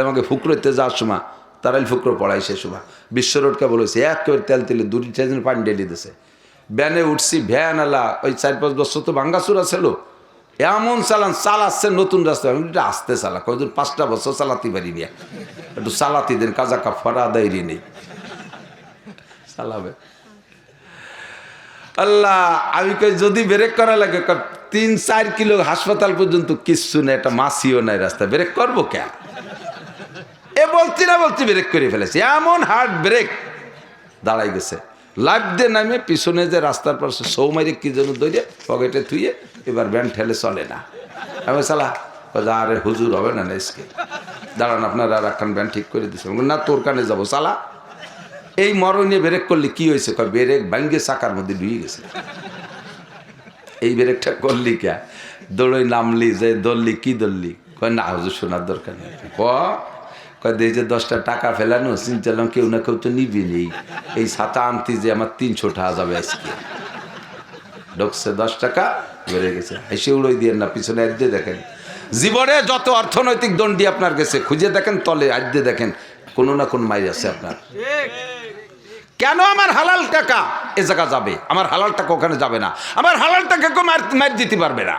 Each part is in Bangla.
আমাকে ফুকরোতে যাওয়ার সময় তারাই ফুকরো পড়াই সে সময় বিশ্ব রোডকে বলেছে এক করে তেল তেলে 2-4 দিন পানি ঢেলে দিয়েছে। ভ্যানে উঠছি, ভ্যান আলা ওই 4-5 বছর তো ভাঙ্গাচুরা ছিল, এমন চালাচ্ছে নতুন রাস্তা, আমি একটু আসতে চালা কয়েকদিন 5টা বছর চালাতে পারি না, একটু চালাতে দেন কাজা কাফারা আদায় নেই চালাবে। আল্লাহ আমি কই যদি ব্রেক করা লাগে 3-4 কিলো হাসপাতাল পর্যন্ত কিচ্ছু না, একটা মাছিও নাই রাস্তা, ব্রেক করবো কেন? এ বলছি না বলছি ব্রেক করে ফেলেছি, এমন হার্ড ব্রেক দাঁড়াই গেছে। লাইফ দিয়ে নামে পিছনে যে রাস্তার পাশে সৌমারি কি যেন দইরে পকেটে থুয়ে এবার ব্যান ঠেলে চলে না। আমি চালা আরে হুজুর হবে না আজকে, দাঁড়ান আপনারা রাখান ব্যান ঠিক করে দিচ্ছে না, তোর কানে যাবো চালা। এই মরণে ব্রেক করলে কি হয়েছে? ব্রেক ভাঙ্গে চাকার মধ্যে ঢুয়ে গেছে। এই ব্রেকটা করলি কে? দৌড়ই নামলি যে দৌড়লি কি দৌড়লি? কয় না হুজুর শোনার দরকার নেই। কয় যে 10টা টাকা ফেলানো চিন্তালাম কেউ না কেউ তো নিবি নেই, এই ছাতা আনতে যে আমার 300 টাকা যাবে আজকে। ঢুকছে 10 টাকা বেড়ে গেছে, এসে উড়োই দিয়ে না পিছনে আজকে দেখেন জীবনে যত অর্থনৈতিক দণ্ডি আপনার গেছে খুঁজে দেখেন তলে আজকে দেখেন কোনো না কোন মাইর আছে আপনার। কেন আমার হালাল টাকা এ জায়গা যাবে, আমার হালাল টাকা ওখানে যাবে না, আমার হালাল টাকা কেউ মার দিতে পারবে না।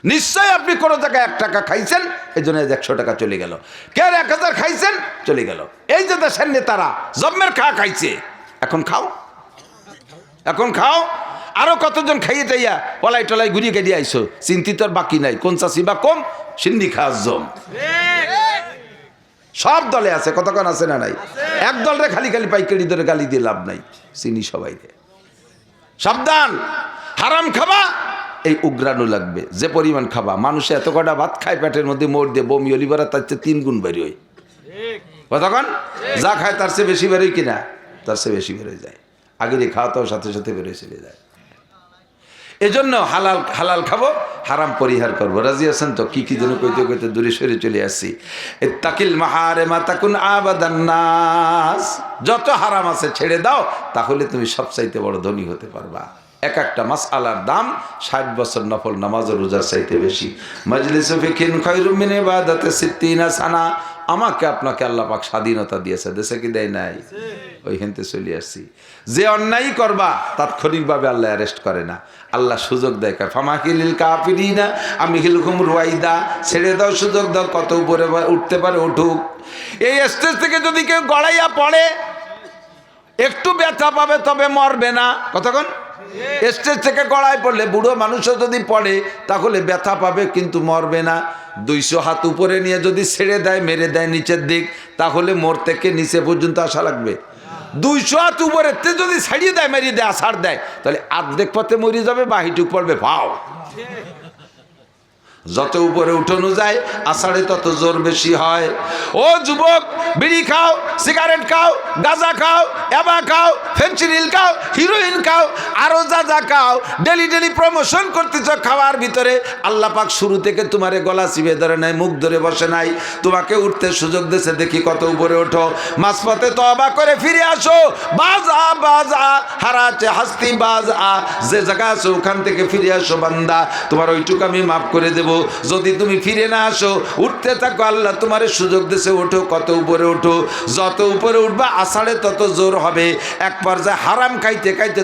নিশ্চয় আপনি কোনো জায়গায় 1 টাকা খাইছেন, এই জন্য 100 টাকা চলে গেল, কে 1000 খাইছেন চলে গেল। এই যে দেশের নেতারা জন্মের খাইছে, এখন খাও, এখন খাও। আরো কতজন খাইয়ে যাইয়া পলাই টলাই ঘুরিয়ে গেড়িয়ে আইসো, চিন্তিত বাকি নাই, কোন চাষি বা কম সিন্নি খাওয়ার জম। সব দলে আছে, কতক্ষণ আছে না নাই? এক দলরে খালি খালি পাইকারি ধরে গালি দিয়ে লাভ নাই, চিনি সবাই রে। সাবধান, হারাম খাবা এই উগ্রাণু লাগবে, যে পরিমাণ খাবা। মানুষে এত কটা ভাত খায় পেটের মধ্যে মোড় দিয়ে বমি অলিভারা তার চেয়ে 3 গুণ বের হয়। কতক্ষণ যা খায় তার চেয়ে বেশি বেরোয় কিনা, তার চেয়ে বেশি বেরোয় যায়, আগের খাওয়াতেও সাথে সাথে বেরোয় চলে যায়। এজন্য হালাল হালাল খাবো, হারাম পরিহার করবো। রাজি আছেন তো? কি কি যেন কইতে কইতে দূরে সরে চলে আসছি। ইত্তাকিল মাহারিমা তাকুন আবাদান নাস, যত হারাম আছে ছেড়ে দাও, তাহলে তুমি সবচাইতে বড় ধনী হতে পারবা। এক একটা মাসআলার দাম 60 বছর নফল নামাজ ও রোজার চাইতে বেশি। মাজলিসু ফিকিন খায়রুম মিন ইবাদাতি 60 সানা। আমাকে আপনাকে আল্লাহ পাক স্বাধীনতা দিয়েছে, দেশে কি দেয় নাই? ওইখানতে চলে আসছি। যে অন্যায় করবা তাৎক্ষণিকভাবে আল্লাহ অ্যারেস্ট করে না, আল্লাহ সুযোগ দেয়। ফামাকিলিল কাফিরিনা আমহিলহুম রুয়াইদা, ছেড়ে দাও, সুযোগ দাও, কত উপরে উঠতে পারে উঠুক। এই স্টেজ থেকে যদি কেউ গড়াইয়া পড়ে একটু ব্যথা পাবে, তবে মরবে না। কতক্ষণ স্টেজ থেকে গড়াই পড়লে বুড়ো মানুষও যদি পড়ে তাহলে ব্যথা পাবে, কিন্তু মরবে না। 200 হাত উপরে নিয়ে যদি ছেড়ে দেয়, মেরে দেয় নিচের দিক, তাহলে মোর থেকে নিচে পর্যন্ত আসা লাগবে। 200 হাত উপরে যদি ছাড়িয়ে দেয়, মেরিয়ে দেয়, আছাড় দেয়, তাহলে আর্ধেক পথে মরে যাবে, বাহিটুক পড়বে ভাও। যত উপরে উঠানো যায় আষাঢ়ে তত জোর বেশি হয়। ও যুবক, বিড়ি খাও, সিগারেট খাও, গাঁজা খাও, এবা খাও, ফেনসিডিল খাও, হিরোইন খাও, আরো যা যা খাও, ডেলি ডেলি প্রমোশন করতেছ খাওয়ার ভিতরে। আল্লাহ পাক শুরু থেকে তোমারে গলা চিপে ধরে নাই, মুখ ধরে বসে নাই, তোমাকে উঠতে সুযোগ দিয়েছে, দেখি কত উপরে ওঠো। মাঝপথে তওবা করে ফিরে আসো, বাজা বাজা হারাতে হাস্তি বাজা, যে জায়গা আছো ওখান থেকে ফিরে আসো বান্দা, তোমার ওইটুকু আমি মাফ করে দেবো। যদি তুমি ফিরে না আসো, উঠতে থাকো, আল্লাহ তোমার সুযোগ দিয়েছে, ওঠো, কত উপরে ওঠো। যত উপরে উঠবা আষাঢ়ে তত জোর হবে। এক পর্যায়ে হারাম খাইতে খাইতে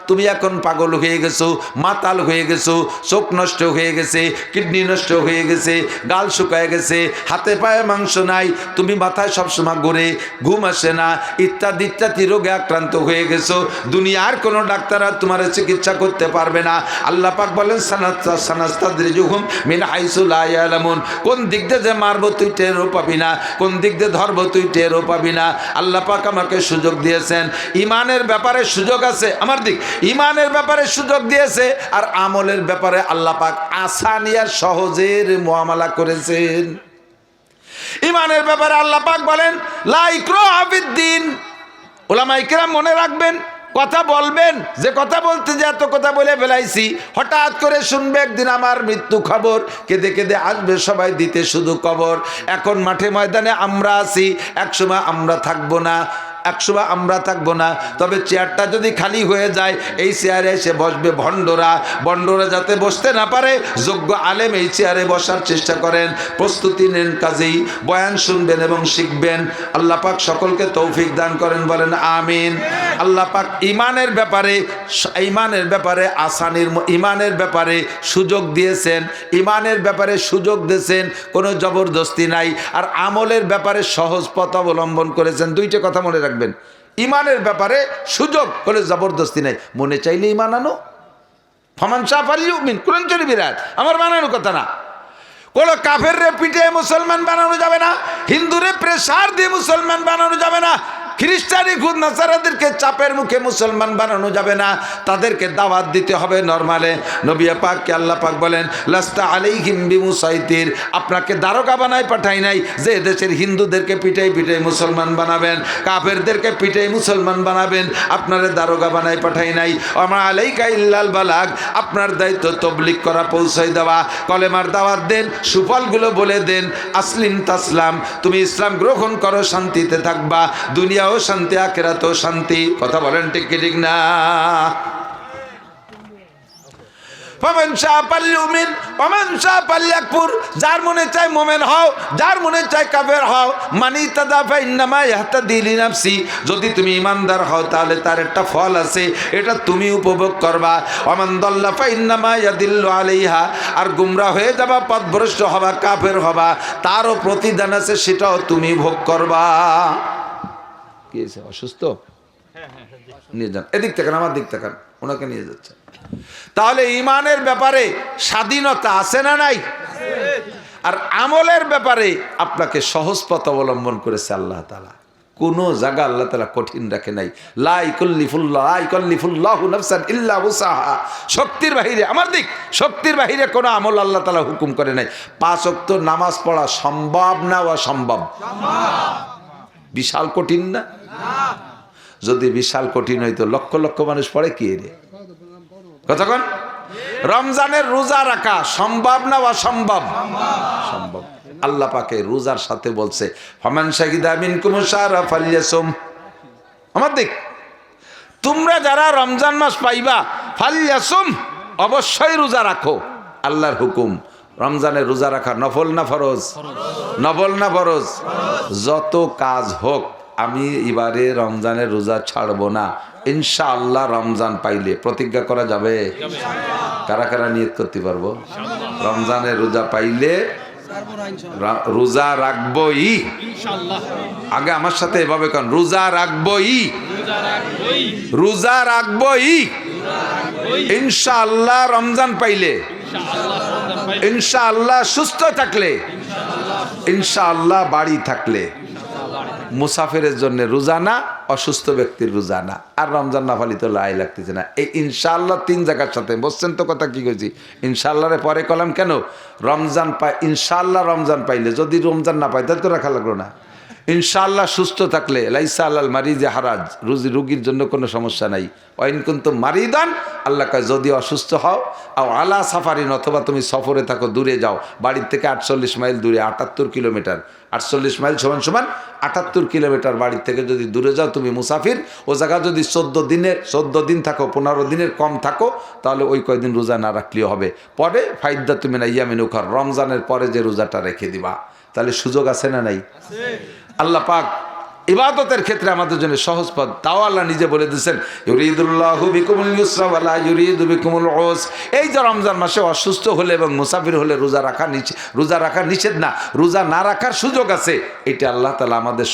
তুমি এখন পাগল হয়ে গেছো, মাতাল হয়ে গেছো, চোখ নষ্ট হয়ে গেছে, কিডনি নষ্ট হয়ে গেছে, গাল শুকায় গেছে, হাতে পায়ে মাংস নাই, তুমি মাথায় সবসময় ঘুরে, ঘুম আসে না, ইত্যাদি ইত্যাদি রোগে আক্রান্ত হয়ে গেছো। দুনিয়ার কোনো ডাক্তার আর তোমার চিকিৎসা করতে পারবে না। আল্লাহ পাক বলেন সানাস্তাদরিজুহুম মিন হাইসু লা ইয়ালামুন, কোন দিক দিয়ে যে মারবো তুই টেরও পাবি না, কোন দিক দিয়ে ধরবো তুই টেরও পাবি না। আল্লাহ পাক আমাকে সুযোগ দিয়েছেন, ইমানের ব্যাপারে সুযোগ আছে আমার দিক, ইমানের ব্যাপারে সুযোগ দিয়েছে, আর আমলের ব্যাপারে আল্লাহ পাক আসানিয়ার সহজের মুআমালা করেছেন। ইমানের ব্যাপারে আল্লাহ পাক বলেন লা ইকরাহা ফিদ্দিন। উলামায়ে কেরাম মনে রাখবেন, কথা বলবেন, যে কথা বলতে যে এত কথা বলে ফেলাইছি, হঠাৎ করে শুনবে একদিন আমার মৃত্যু খবর, কেঁদে কেঁদে আসবে সবাই দিতে শুধু কবর। এখন মাঠে ময়দানে আমরা আছি, একসময় আমরা থাকবো না। 100 আমরা থাকবো না, তবে চেয়ারটা যদি খালি হয়ে যায় এই চেয়ারে এসে বসবে ভণ্ডরা। ভণ্ডরা যাতে বসতে না পারে যোগ্য আলেম এই চেয়ারে বসার চেষ্টা করেন, প্রস্তুতি নেন। কাজেই বয়ান শুনবেন এবং শিখবেন। আল্লাহ পাক সকলকে তৌফিক দান করেন, বলেন আমিন। আল্লাহ পাক ইমানের ব্যাপারে আসানির ইমানের ব্যাপারে সুযোগ দিয়েছেন, ইমানের ব্যাপারে সুযোগ দিয়েছেন, কোনো জবরদস্তি নাই। আর আমলের ব্যাপারে সহজ পথ অবলম্বন করেছেন। দুইটা কথা মনে রাখবেন, ইমানের ব্যাপারে সুযোগ, কোনো জবরদস্তি নাই। মনে চাইলে ইমান আনো, ফামান শাআ ফালইউমিন, কোরআন শরীফের আয়াত, আমার বানানো কথা না। কোনো কাফেররে পিঠে মুসলমান বানানো যাবে না, হিন্দুরে প্রেসার দিয়ে মুসলমান বানানো যাবে না, খ্রিস্টানি খুদ নাসারাদেরকে চাপের মুখে মুসলমান বানানো যাবে না, তাদেরকে দাওয়াত দিতে হবে নরমালে। নবী পাককে আল্লাহ পাক বলেন লাস্তা আলাইহিম বিমুসাইতির, আপনাকে দারোগা বানায় পাঠাই নাই যে দেশের হিন্দুদেরকে পিটাই পিটাই মুসলমান বানাবেন, কাফেরদেরকে পিটাই মুসলমান বানাবেন, আপনারে দারোগা বানায় পাঠাই নাই। আমা আলাইকা ইল্লাল বালাগ, আপনার দায়িত্ব তবলিগ করা, পৌঁছাই দেওয়া, কলেমার দাওয়াত দেন, সুফলগুলো বলে দেন। আসলিম তাসলাম, তুমি ইসলাম গ্রহণ করো, শান্তিতে থাকবা, দুনিয়া ও শান্তি, আখিরাতেও শান্তি। কথা বলেন ঠিক কি ঠিক না? ফামান শাআ ফালইউমিন ওয়া মান শাআ ফালইয়াকফুর, যার মনে চায় মুমিন হও, যার মনে চায় কাফের হও। মানি তাদা ফা ইন্নামা ইয়াহতাদি লিনাফসি, যদি তুমি ইমানদার হও তাহলে তার একটা ফল আছে, এটা তুমি উপভোগ করবা। ওয়া মান দাল্লা ফা ইন্নামা ইয়াদিল্লু আলাইহা, আর গুমরা হয়ে যাবা, পথভ্রষ্ট হবা, কাফের হবা, তারও প্রতিদান আছে, সেটাও তুমি ভোগ করবা। কি আছে, অসুস্থ? নিয়ে যান, এদিক থেকে আমার দিক থেকে ওনাকে নিয়ে যাচ্ছে। তাহলে ইমানের ব্যাপারে স্বাধীনতা আছে না নাই? আর আমলের ব্যাপারে আপনাকে সহজ পথ অবলম্বন করেছে আল্লাহ তাআলা। কোনো জায়গা আল্লাহ তাআলা কঠিন রাখে নাই। লা ইকাল্লিফুল্লাহু নাফসান ইল্লা উসাহা, শক্তির বাহিরে, আমার দিক, শক্তির বাহিরে কোনো আমল আল্লাহ তাআলা হুকুম করে নাই। 5 ওয়াক্ত নামাজ পড়া সম্ভব না অসম্ভব? বিশাল কঠিন না? যদি বিশাল কঠিন হইতো লক্ষ লক্ষ মানুষ পড়ে কি রে? কতক্ষণ? রমজানের রোজা রাখা সম্ভব না অসম্ভব? সম্ভব। আল্লাহ পাকে রোজার সাথে বলছে ফামান শাহিদা মিনকুমুশ শাহরা ফালইয়াসুম, আমার দিক, তোমরা যারা রমজান মাস পাইবা ফালইয়াসুম, অবশ্যই রোজা রাখো। আল্লাহর হুকুম। রমজানের রোজা রাখা নফল না ফরজ? নফল না ফরজ? যত কাজ হোক আমি এবারে রমজানের রোজা ছাড়বো না, ইনশাআল্লাহ রমজান পাইলে প্রতিজ্ঞা করা যাবে? কারা কারা নিয়ত করতে পারবো? রমজানের রোজা পাইলে রোজা রাখবই। আগে আমার সাথে এভাবে কন, রোজা রাখবই, রোজা রাখবই ইনশাআল্লাহ রমজান পাইলে, ইনশাআল্লাহ সুস্থ থাকলে, ইনশাআল্লাহ বাড়ি থাকলে। মুসাফিরের জন্য রোজা না, অসুস্থ ব্যক্তির রোজা না। আর রমজান না পালি তো লাই লাগতেছে না। এই ইনশাআল্লাহ 3 জায়গার সাথে বসছেন তো, কথা কি কইছি? ইনশাআল্লাহরে পরে কলাম কেন? রমজান পাই, ইনশাআল্লাহ রমজান পাইলে, যদি রমজান না পাই তাহলে তো রাখা লাগলো না। ইনশাআল্লাহ সুস্থ থাকলে, লাইসা আলাল মারিজে হারাজ, রোগীর জন্য কোনো সমস্যা নাই। ওয়াইন কুনতুম মারিদান, আল্লাহ কয় যদি অসুস্থ হও, আও আলা সাফারিন, অথবা তুমি সফরে থাকো, দূরে যাও, বাড়ির থেকে 48 মাইল দূরে, 78 কিলোমিটার, 48 মাইল সমান 78 কিলোমিটার বাড়ির থেকে যদি দূরে যাও, তুমি মুসাফির, ও জায়গা যদি 14 দিন থাকো, 15 দিনের কম থাকো, তাহলে ওই কয়দিন রোজা না রাখলেও হবে। পরে ফাইদা তুমি না ইয়ামিন উখার, রমজানের পরে যে রোজাটা রেখে দিবা। তাহলে সুযোগ আছে না নাই? আল্লাহ পাক ইবাদতের ক্ষেত্রে আমাদের জন্য সহজ পথ, তাও আল্লাহ নিজে বলে দিয়েছেন ইউরিদুল্লাহু বিকুমুল ইউসরা ওয়া লা ইউরিদু বিকুমুল উসর। এই যে রমজান মাসে অসুস্থ হলে এবং মুসাফির হলে রোজা রাখা নিষেধ না, রোজা না রাখার সুযোগ আছে। এটা আল্লাহ তাআলা আমাদের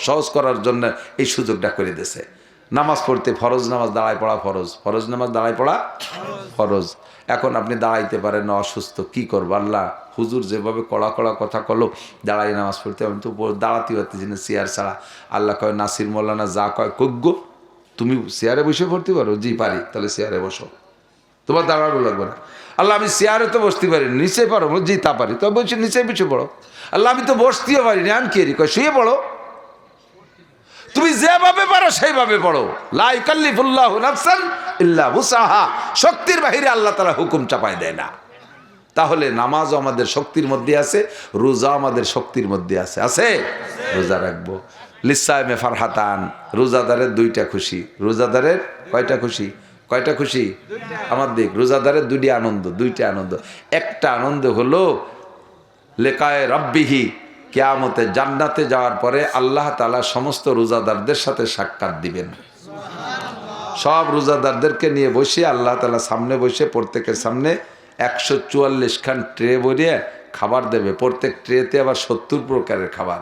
সহজ করার জন্য এই সুযোগটা করে দিয়েছে। নামাজ পড়তে ফরজ নামাজ দাঁড়ায় পড়া ফরজ, ফরজ নামাজ দাঁড়ায় পড়া ফরজ। এখন আপনি দাঁড়াইতে পারেন না, অসুস্থ, কি করবো? আল্লাহ হুজুর যেভাবে কড়া কড়া কথা কলো দাঁড়াই নামাজ পড়তে, আমি তো দাঁড়াতে পারতেছি না চেয়ার ছাড়া। আল্লাহ কয় নাসির মোল্লানা যা কয় কজ্ঞ, তুমি চেয়ারে বসে পড়তে পারো? জি পারি। তাহলে চেয়ারে বসো, তোমার দাঁড়ানো লাগবে না। আল্লাহ আমি চেয়ারে তো বসতে পারি, নিচে পারো? জি তা পারি। তো বলছি নিচে বসে পড়ো। আল্লাহ আমি তো বসতেও পারি না, আমি কি কয় শুয়ে পড়ো। তুমি যেভাবে পারো সেইভাবে পড়ো। লা ইকাল্লিফুল্লাহু নাফসান ইল্লা উসাহা, শক্তির বাহিরে আল্লাহ তাআলা হুকুম চাপায় দেয় না। তাহলে নামাজও আমাদের শক্তির মধ্যে আছে, রোজা আমাদের শক্তির মধ্যে আছে। আছে? রোজা রাখবো। লিসাইমে ফারহাতান, রোজাদারের দুইটা খুশি। রোজাদারের কয়টা খুশি? কয়টা খুশি? আমার দিক, রোজাদারের দুইটা আনন্দ। একটা আনন্দ হলো লেকায়ে রব্বিহি, কিয়ামতে জান্নাতে যাওয়ার পরে আল্লাহ তাআলা সমস্ত রোজাদারদের সাথে সাক্ষাৎ দিবেন। সব রোজাদারদেরকে নিয়ে বসে আল্লাহ তাআলা সামনে বসে প্রত্যেকের সামনে 144 খান ট্রে ভরিয়ে খাবার দেবে। প্রত্যেক ট্রেতে আবার 70 প্রকারের খাবার।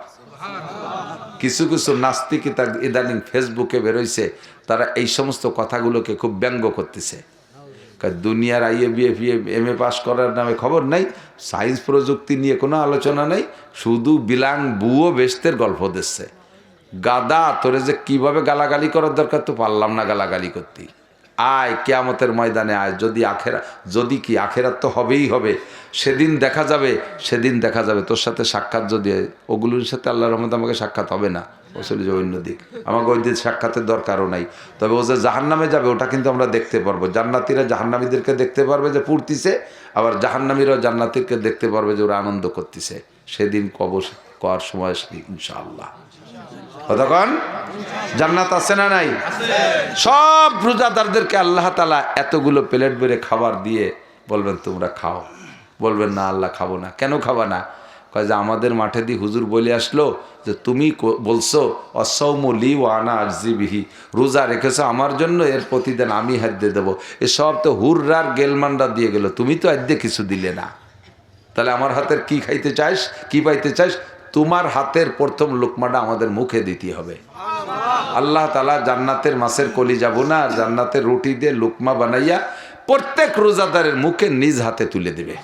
কিছু কিছু নাস্তিক ইদানিং ফেসবুকে বেরোইছে, তারা এই সমস্ত কথাগুলোকে খুব ব্যঙ্গ করতেছে। দুনিয়ার IABF MA পাস করার নামে খবর নাই, সায়েন্স প্রযুক্তি নিয়ে কোনো আলোচনা নাই, শুধু বিলাং বুয়ো বেস্তের গল্প দিচ্ছে। গাদা, তোরে যে কিভাবে গালাগালি করার দরকার তো পারলাম না গালাগালি করতে। আয় কিয়ামতের ময়দানে আয়, যদি আখেরাত তো হবেই হবে। সেদিন দেখা যাবে তোর সাথে সাক্ষাৎ যদি ওগুলোর সাথে আল্লাহর রহমতে আমাকে সাক্ষাৎ হবে না, ও চলে যাবে অন্যদিক, আমাকে ওই দিন সাক্ষাতের দরকারও নাই। তবে ও যে জাহান্নামে যাবে ওটা কিন্তু আমরা দেখতে পারবো। জান্নাতীরা জাহান্নামীদেরকে দেখতে পারবে যে পুড়তিছে, আবার জাহান্নামীরাও জান্নাতীকে দেখতে পারবে যে ওরা আনন্দ করতেছে। সেদিন কবর করার সময় ইনশাআল্লাহ। কতক্ষণ জান্নাত আছে না নাই? সব রোজাদারদেরকে আল্লাহ তাআলা এতগুলো প্লেট ভরে খাবার দিয়ে বলবেন তোমরা খাও। বলবেন না আল্লাহ খাবো না। কেন খাবা না? কয় যে আমাদের মাঠে দিয়ে হুজুর বলে আসলো যে তুমি বলছো অসৌমু লি ওয়া আনা আজজি বিহি, রোজা রেখেছো আমার জন্য, এর প্রতিদিন আমি হাদ্দে দেবো। এসব তো হুররার গেলমানরা দিয়ে গেল, তুমি তো আদ্যে কিছু দিলে না। তাহলে আমার হাতের কি খাইতে চাস, কি পাইতে চাস? তোমার হাতের প্রথম লোকমাটা আমাদের মুখে দিতে হবে। আল্লাহ তাআলা জান্নাতের মাছের কলিজা বোনা আর জান্নাতের রুটি দিয়ে লুকমা বানাইয়া প্রত্যেক রোজাদারের মুখে নিজ হাতে তুলে দেবে।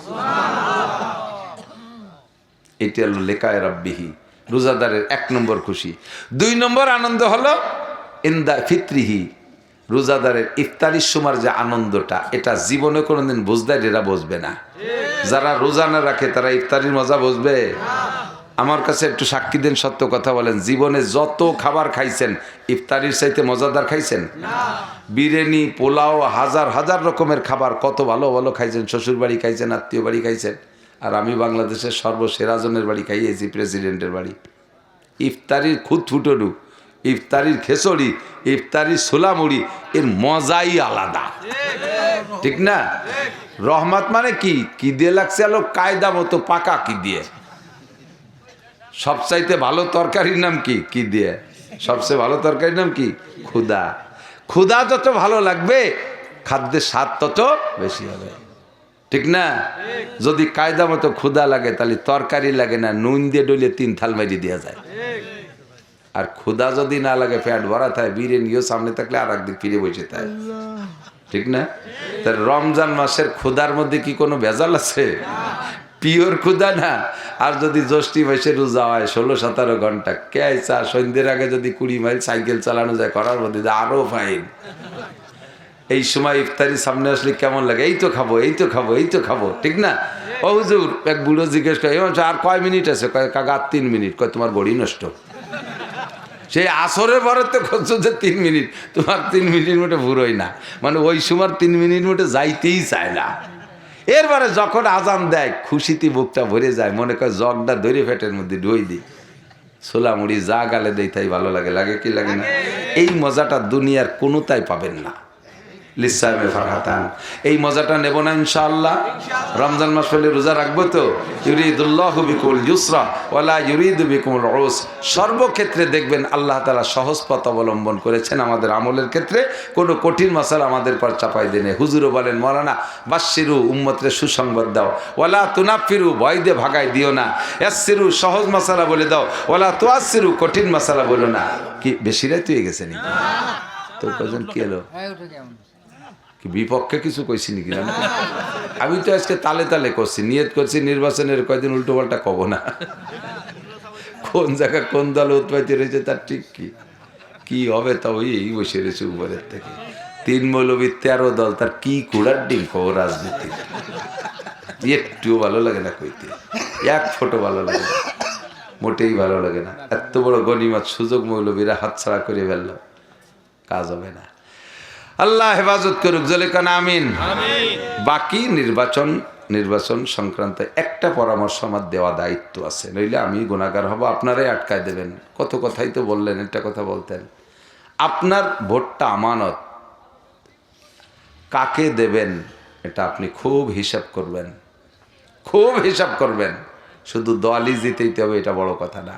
এটি হলো লেকায়ে রাব্বিহি, রোজাদারের 1 নম্বর খুশি। 2 নম্বর আনন্দ হলো ইনদা ফিত্রিহি, রোজাদারের ইফতারির সময় যে আনন্দটা, এটা জীবনে কোনোদিন বুঝদার এরা বুঝবে না। যারা রোজা না রাখে তারা ইফতারির মজা বুঝবে? আমার কাছে একটু সাক্ষী দেন, সত্য কথা বলেন, জীবনে যত খাবার খাইছেন ইফতারির চাইতে মজাদার খাইছেন? বিরিয়ানি, পোলাও, হাজার হাজার রকমের খাবার কত ভালো ভালো খাইছেন। শ্বশুর বাড়ি খাইছেন, আত্মীয় বাড়ি খাইছেন, আর আমি বাংলাদেশের সর্বসেরা জনের বাড়ি খাইয়েছি, প্রেসিডেন্টের বাড়ি। ইফতারির খুঁতফুটরু, ইফতারির খেচড়ি, ইফতারির ছোলামুড়ি, এর মজাই আলাদা, ঠিক না? রহমত মানে কি দিয়ে লাগছে? আলো কায়দা মতো পাকা কি দিয়ে। সবচাইতে ভালো তরকারির নাম কি দিয়ে? সবচেয়ে ভালো তরকারির নাম কি? ক্ষুধা। ক্ষুধা যত ভালো লাগবে খাদ্যের স্বাদ তত বেশি হবে, ঠিক না? যদি কায়দা মতো ক্ষুধা লাগে তাহলে তরকারি লাগে না, নুন দিয়ে ডলিয়ে 3 থাল মেরি দেওয়া যায়। আর ক্ষুধা যদি না লাগে, পেট ভরা থাকে, বিরিয়ানিও সামনে থাকলে আর একদিন ফিরে বসে থাকে, ঠিক না? তার রমজান মাসের ক্ষুধার মধ্যে কি কোনো ভেজাল আছে? পিওর ক্ষুধা না। আর যদি জ্যৈষ্ঠী মাসে রোজা হয় 16-17 ঘন্টা, কে চা সন্ধ্যের আগে যদি 20 মাইল সাইকেল চালানো যায় করার মধ্যে আরো ফাইন। এই সময় ইফতারি সামনে আসলে কেমন লাগে? এই তো খাবো, এই তো খাবো, এই তো খাবো, ঠিক না? ও হুজুর, এক বুড়ো জিজ্ঞেস করে আর কয় মিনিট আছে? কয় কাকা 3 মিনিট। কয় তোমার ঘড়ি নষ্ট। সেই আসরের পরে তো করছো যে 3 মিনিট, তোমার 3 মিনিট মোটে ভুরোই না, মানে ওই সময় 3 মিনিট মোটে যাইতেই চায় না। এরপরে যখন আজান দেয় খুশিতে বুকটা ভরে যায়, মনে করে জগটা ধরে পেটের মধ্যে ঢুই দিই, ছোলামুড়ি যা গালে দেয় তাই ভালো লাগে। লাগে কি লাগে না? এই মজাটা দুনিয়ার কোনোটাই পাবেন না। লিসাইমে ফারহাতান, এই মজাটা নেব না ইনশাআল্লাহ? রমজান মাস হলে রোজা রাখবো তো। ইউরিদুল্লাহু বিকুল ইউসরা ওয়ালা ইউরিদু বিকুল উস, সর্বক্ষেত্রে দেখবেন আল্লাহ তাআলা সহজ পথ অবলম্বন করেছেন আমাদের আমলের ক্ষেত্রে। কোনো কঠিন মাসালা আমাদের পর চাপাই দেনে। হুজুরও বলেন, মাওলানা বাশশিরু, উম্মতরে সুসংবাদ দাও, ওয়ালা তুনাফিরু, ভয় দিয়ে ভাগাই দিও না, ইয়াসসিরু, সহজ মাসালা বলে দাও, ওয়ালা তুআসসিরু, কঠিন মাসালা বলো না। কি বেশি রাত হয়ে গেছে নি? তোর কজন কি এলো? বিপক্ষে কিছু কইছি নাকি? আমি তো আজকে তালে তালে করছি, নিয়ত করছি নির্বাচনের কয়দিন উল্টো পাল্টা কব না। কোন জায়গা কোন দল উৎপাদিত রয়েছে তার ঠিক কি হবে তা ওই বসে রয়েছে উপরের থেকে। 3 মৌলবী 13 দল, তার কি কুড়ার ডিম কব রাজনীতি। একটুও ভালো লাগে না কইতে, 1 ফোঁটা ভালো লাগে না, মোটেই ভালো লাগে না। এত বড় গনিমত সুযোগ মৌলবীরা হাতছাড়া করে ফেলল, কাজ হবে না। আল্লাহ হেফাজত করুক, জলে কান আমিন। বাকি নির্বাচন নির্বাচন সংক্রান্ত একটা পরামর্শ আমার দেওয়া দায়িত্ব আছে, নইলে আমি গুনাহগার হব, আপনারাই আটকায় দেবেন। কত কথাই তো বললেন, একটা কথা বলতেন, আপনার ভোটটা আমানত, কাকে দেবেন এটা আপনি খুব হিসাব করবেন, খুব হিসাব করবেন। শুধু দলই জিতেইতে হবে এটা বড় কথা না,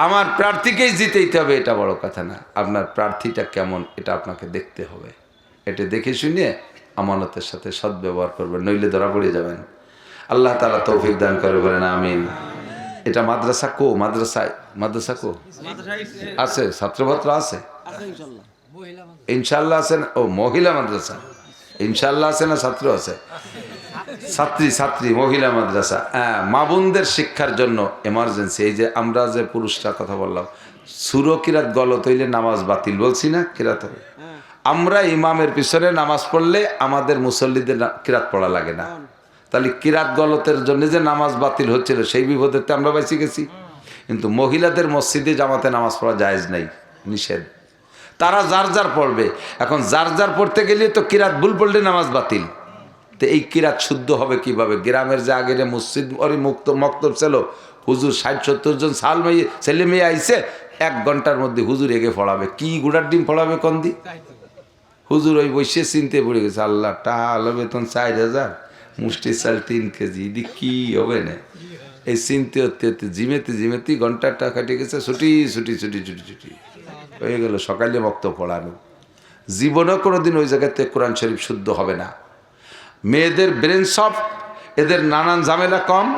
আমার প্রার্থীকেই জিতেইতে হবে এটা বড় কথা না, আপনার প্রার্থীটা কেমন এটা আপনাকে দেখতে হবে। এটা দেখে শুনে আমানতের সাথে সদ্ব্যবহার করবেন, নইলে ধরা পড়ে যাবেন। আল্লাহ তাআলা তৌফিক দান করে, বলেন আমিন। এটা মাদ্রাসা কো, মাদ্রাসা কো আছে, ছাত্রছাত্র আছে ইনশাল্লাহ আছে না? ও মহিলা মাদ্রাসা ইনশাল্লাহ আছে না? ছাত্র আছে, ছাত্রী মহিলা মাদ্রাসা। হ্যাঁ, মা বোনদের শিক্ষার জন্য এমার্জেন্সি। এই যে আমরা যে পুরুষরা কথা বললাম, সুরো কিরাত গলত হইলে নামাজ বাতিল, বলছি না? কিরাত হবে, আমরা ইমামের পিছনে নামাজ পড়লে আমাদের মুসল্লিদের কিরাত পড়া লাগে না। তাহলে কিরাত গলতের জন্য যে নামাজ বাতিল হচ্ছিল সেই বিপদেতে আমরা বেঁচে গেছি। কিন্তু মহিলাদের মসজিদে জামাতে নামাজ পড়া জায়েজ নাই, নিষেধ। তারা যার যার পড়বে। এখন যার যার পড়তে গেলে তো কিরাত ভুল পড়লে নামাজ বাতিল। তো এই কিরাত শুদ্ধ হবে কিভাবে? গ্রামের যে আগের মসজিদ ওরই মক্তব ছিল, হুজুর 60-70 জন ছেলে মেয়ে আইছে, 1 ঘন্টার মধ্যে হুজুর এগে পড়াবে। কি গুড়ার ডিম পড়াবে কোন দি? হুজুর ওই বসে চিনতে পড়ে গেছে, আল্লাহ টাকা হলো বেতন 4000, মুষ্টি চাল 3 কেজি, এদি কি হবে না? এই চিনতে হতে জিমেতে ঘন্টাটা কাটে গেছে, ছুটি হয়ে গেল। সকালে বক্তব্য পড়ানো, জীবনেও কোনোদিন ওই জায়গাতে কোরআন শরীফ শুদ্ধ হবে না। মেয়েদের ব্রেন সফট, এদের নানান ঝামেলা কম।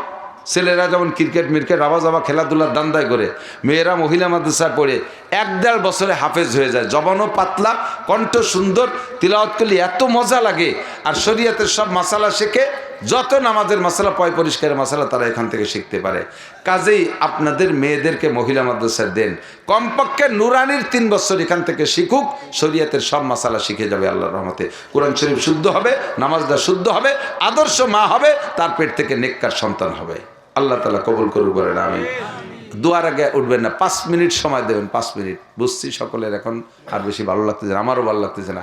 ছেলেরা যেমন ক্রিকেট রাবা জাবা খেলাধুলার দান্দায় করে, মেয়েরা মহিলা মাদ্রাসায় পড়ে 1-1.5 বছরে হাফেজ হয়ে যায়। জবানও পাতলা, কণ্ঠ সুন্দর, তিলাওয়াত করলে এত মজা লাগে। আর শরীয়তের সব মাসালা শেখে, যত নামাজের মাসালা, পয় পরিষ্কারের মাসালা তারা এখান থেকে শিখতে পারে। কাজেই আপনাদের মেয়েদেরকে মহিলা মাদ্রাসায় দেন, কমপক্ষে নুরানির 3 বছর এখান থেকে শিখুক, শরীয়তের সব মাসালা শিখে যাবে আল্লাহর রহমতে। কোরআন শরীফ শুদ্ধ হবে, নামাজটা শুদ্ধ হবে, আদর্শ মা হবে, তার পেট থেকে নেককার সন্তান হবে। আল্লাহ তাআলা কবুল করুক, বলেন আমিন। দুয়ার আগে উঠবেন না, 5 মিনিট সময় দেবেন, 5 মিনিট। বুঝছি সকলের এখন আর বেশি ভালো লাগতেছে না, আমারও ভালো লাগতেছে না।